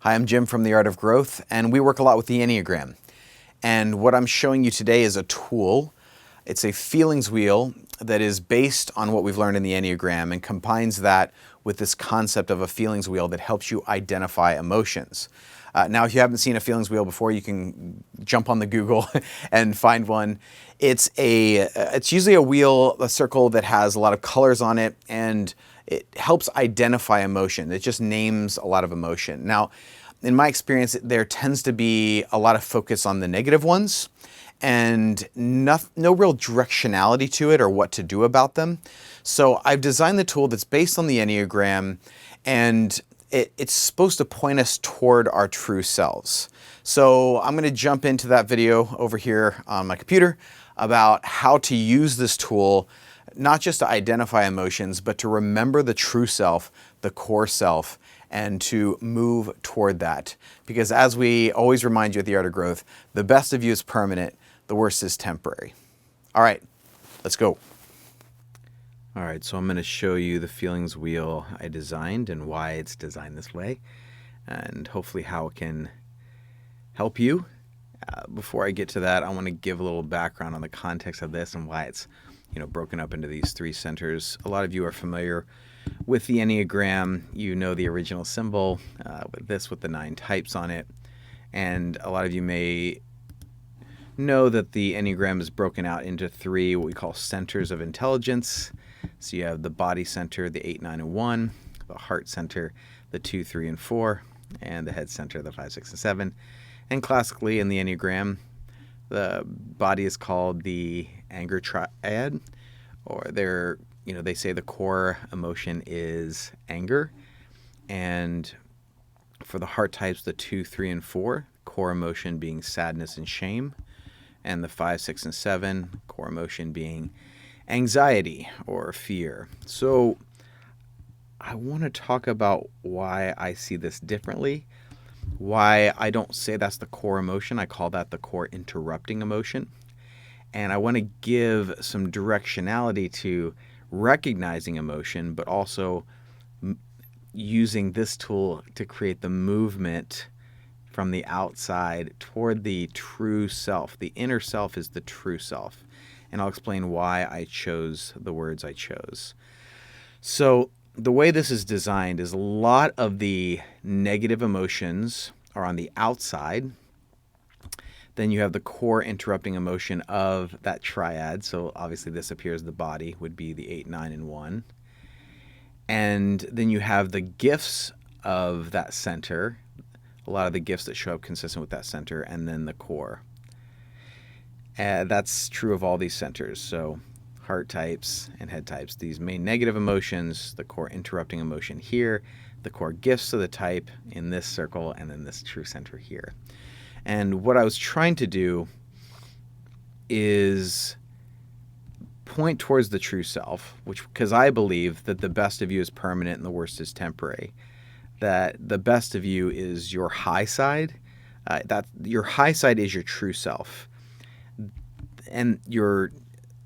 Hi, I'm Jim from The Art of Growth, and we work a lot with the Enneagram. And what I'm showing you today is a tool. It's a feelings wheel that is based on what we've learned in the Enneagram and combines that with this concept of a feelings wheel that helps you identify emotions. Now, if you haven't seen a feelings wheel before, you can jump on the Google and find one. It's usually a wheel, a circle that has a lot of colors on it, and it helps identify emotion. It just names a lot of emotion. Now, in my experience, there tends to be a lot of focus on the negative ones and no real directionality to it or what to do about them. So I've designed the tool that's based on the Enneagram, and it's supposed to point us toward our true selves. So I'm going to jump into that video over here on my computer about how to use this tool, not just to identify emotions, but to remember the true self, the core self, and to move toward that. Because as we always remind you at The Art of Growth, the best of you is permanent, the worst is temporary. All right, let's go. All right, so I'm going to show you the feelings wheel I designed and why it's designed this way, and hopefully how it can help you. Before I get to that, I want to give a little background on the context of this and why it's broken up into these three centers. A lot of you are familiar with the Enneagram. You know the original symbol with the 9 types on it, and a lot of you may know that the Enneagram is broken out into 3 what we call centers of intelligence. So you have the body center, the 8, 9, and 1, the heart center, the 2, 3, and 4, and the head center, the 5, 6, and 7. And classically in the Enneagram, the body is called the anger triad, or they say the core emotion is anger. And for the heart types, the 2, 3, and 4, core emotion being sadness and shame. And the 5, 6, and 7, core emotion being anxiety or fear. So I want to talk about why I see this differently, why I don't say that's the core emotion. I call that the core interrupting emotion. And I want to give some directionality to recognizing emotion, but also using this tool to create the movement from the outside toward the true self. The inner self is the true self. And I'll explain why I chose the words I chose. So the way this is designed is a lot of the negative emotions are on the outside. Then you have the core interrupting emotion of that triad. So obviously this appears the body would be the 8, 9, and 1. And then you have the gifts of that center, a lot of the gifts that show up consistent with that center, and then the core. That's true of all these centers. So heart types and head types, these main negative emotions, the core interrupting emotion here, the core gifts of the type in this circle, and then this true center here. And what I was trying to do is point towards the true self, because I believe that the best of you is permanent and the worst is temporary. That the best of you is your high side. That your high side is your true self. And your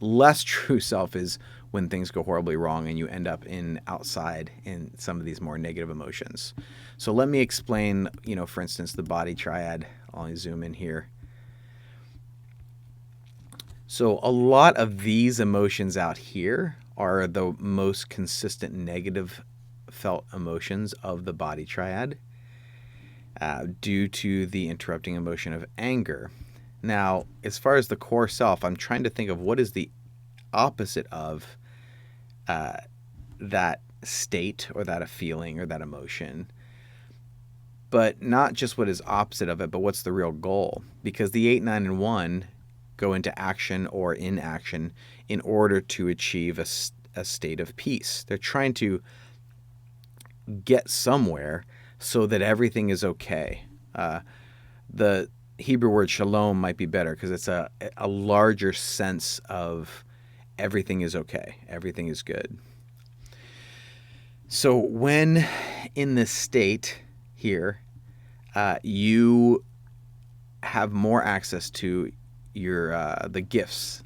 less true self is when things go horribly wrong and you end up outside in some of these more negative emotions. So let me explain, for instance, the body triad. I'll zoom in here. So a lot of these emotions out here are the most consistent negative felt emotions of the body triad due to the interrupting emotion of anger. Now, as far as the core self, I'm trying to think of what is the opposite of that state or that a feeling or that emotion, but not just what is opposite of it, but what's the real goal. Because the 8, 9, and 1 go into action or inaction in order to achieve a state of peace. They're trying to get somewhere so that everything is okay. The Hebrew word shalom might be better because it's a larger sense of everything is okay, everything is good. So when in this state here, you have more access to your the gifts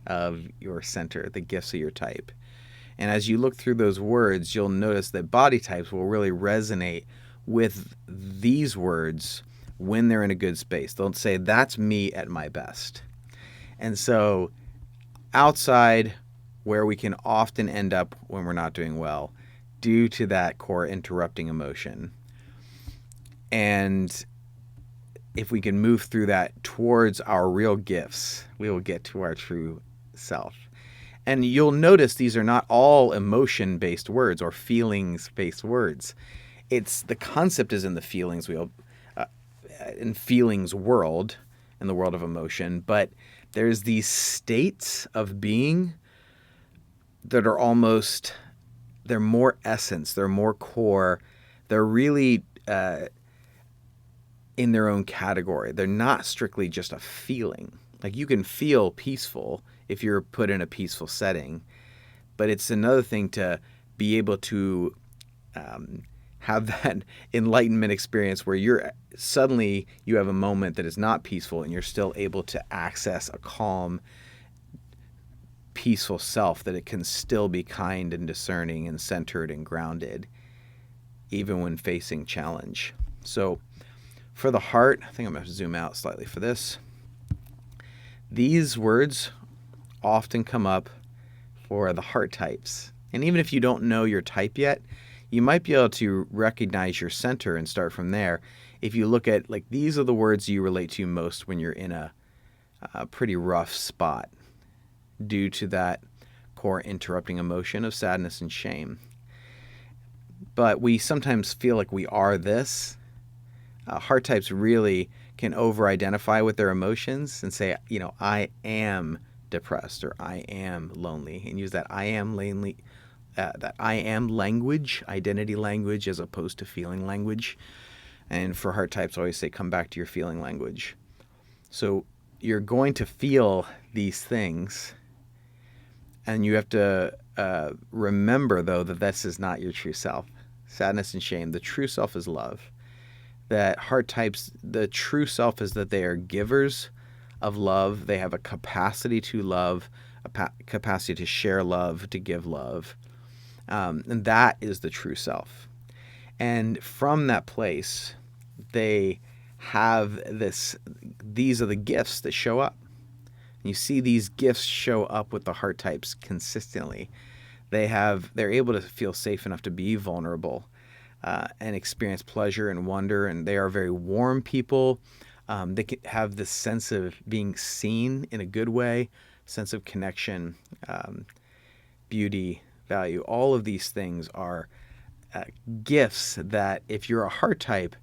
of your center, the gifts of your type. And as you look through those words, you'll notice that body types will really resonate with these words when they're in a good space. They'll say, that's me at my best. And so outside, where we can often end up when we're not doing well, due to that core interrupting emotion. And if we can move through that towards our real gifts, we will get to our true self. And you'll notice these are not all emotion-based words or feelings-based words. It's the concept is in the feelings wheel, in feelings world, in the world of emotion, but there's these states of being that are almost, they're more essence, they're more core, they're really in their own category. They're not strictly just a feeling. Like, you can feel peaceful if you're put in a peaceful setting, but it's another thing to be able to have that enlightenment experience where you're suddenly you have a moment that is not peaceful and you're still able to access a calm, peaceful self, that it can still be kind and discerning and centered and grounded even when facing challenge. So for the heart, I think I'm going to zoom out slightly for this. These words often come up for the heart types. And even if you don't know your type yet, you might be able to recognize your center and start from there. If you look at, like, these are the words you relate to most when you're in a pretty rough spot due to that core interrupting emotion of sadness and shame. But we sometimes feel like we are this. Heart types really can over-identify with their emotions and say, I am depressed or I am lonely, and use that I am lonely, that I am language, identity language, as opposed to feeling language. And for heart types, I always say, come back to your feeling language. So you're going to feel these things, and you have to remember, though, that this is not your true self. Sadness and shame. The true self is love. That heart types, the true self is that they are givers of love. They have a capacity to love, a capacity to share love, to give love. And that is the true self. And from that place, they have these are the gifts that show up. And you see these gifts show up with the heart types consistently. They're able to feel safe enough to be vulnerable and experience pleasure and wonder. And they are very warm people. They can have this sense of being seen in a good way, sense of connection, beauty, value. All of these things are gifts that, if you're a heart type,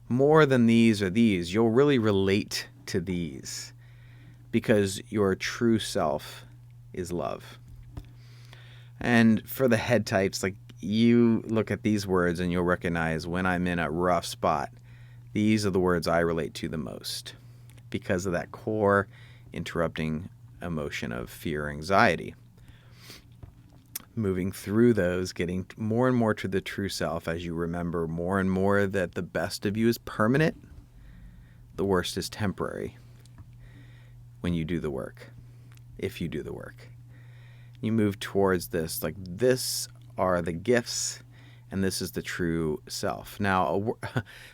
more than these or these, you'll really relate to these because your true self is love. And for the head types, like, you look at these words and you'll recognize, when I'm in a rough spot, these are the words I relate to the most because of that core interrupting emotion of fear, anxiety. Moving through those, getting more and more to the true self as you remember more and more that the best of you is permanent, the worst is temporary when you do the work, if you do the work. You move towards this, like, this are the gifts and this is the true self. Now,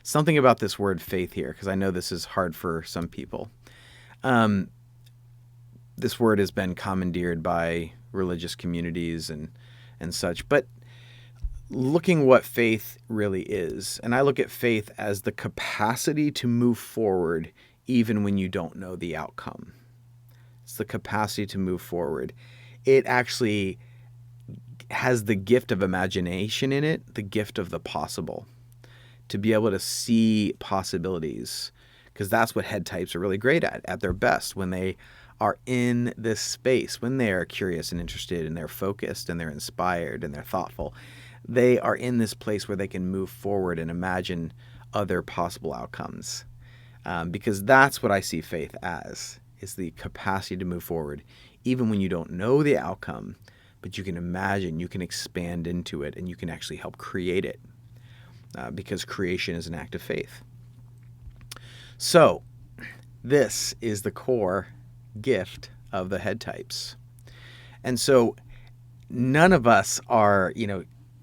something about this word faith here, because I know this is hard for some people. This word has been commandeered by religious communities and such, but looking what faith really is, and I look at faith as the capacity to move forward even when you don't know the outcome. It's the capacity to move forward. It actually has the gift of imagination in it, the gift of the possible, to be able to see possibilities, because that's what head types are really great at their best, when they are in this space, when they are curious and interested and they're focused and they're inspired and they're thoughtful. They are in this place where they can move forward and imagine other possible outcomes, because that's what I see faith as, is the capacity to move forward even when you don't know the outcome, but you can imagine, you can expand into it, and you can actually help create it, because creation is an act of faith. So this is the core gift of the head types. And so none of us are,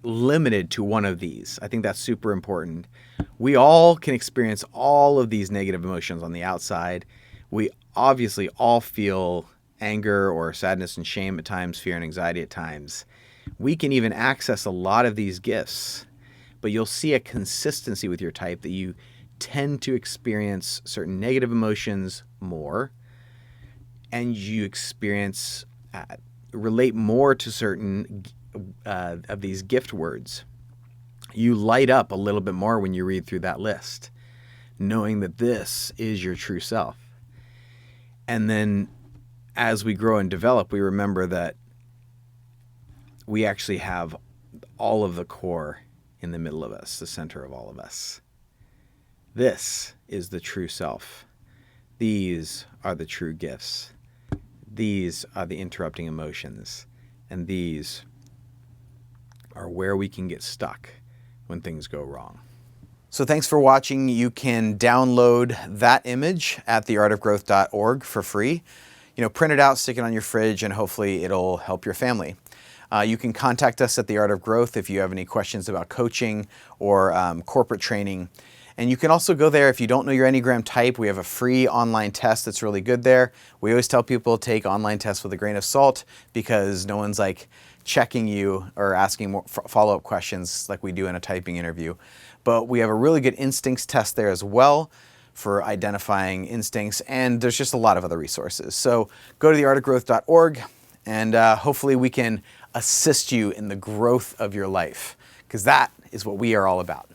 limited to one of these. I think that's super important. We all can experience all of these negative emotions on the outside. We obviously all feel anger or sadness and shame at times, fear and anxiety at times. We can even access a lot of these gifts, but you'll see a consistency with your type that you tend to experience certain negative emotions more, and you experience, relate more to certain of these gift words. You light up a little bit more when you read through that list, knowing that this is your true self. And then as we grow and develop, we remember that we actually have all of the core in the middle of us, the center of all of us. This is the true self. These are the true gifts. These are the interrupting emotions. And these are where we can get stuck when things go wrong. So thanks for watching. You can download that image at theartofgrowth.org for free. Print it out, stick it on your fridge, and hopefully it'll help your family. You can contact us at The Art of Growth if you have any questions about coaching or corporate training. And you can also go there if you don't know your Enneagram type. We have a free online test that's really good there. We always tell people take online tests with a grain of salt because no one's checking you or asking more follow-up questions like we do in a typing interview. But we have a really good instincts test there as well for identifying instincts, and there's just a lot of other resources. So go to theartofgrowth.org, and hopefully we can assist you in the growth of your life, because that is what we are all about.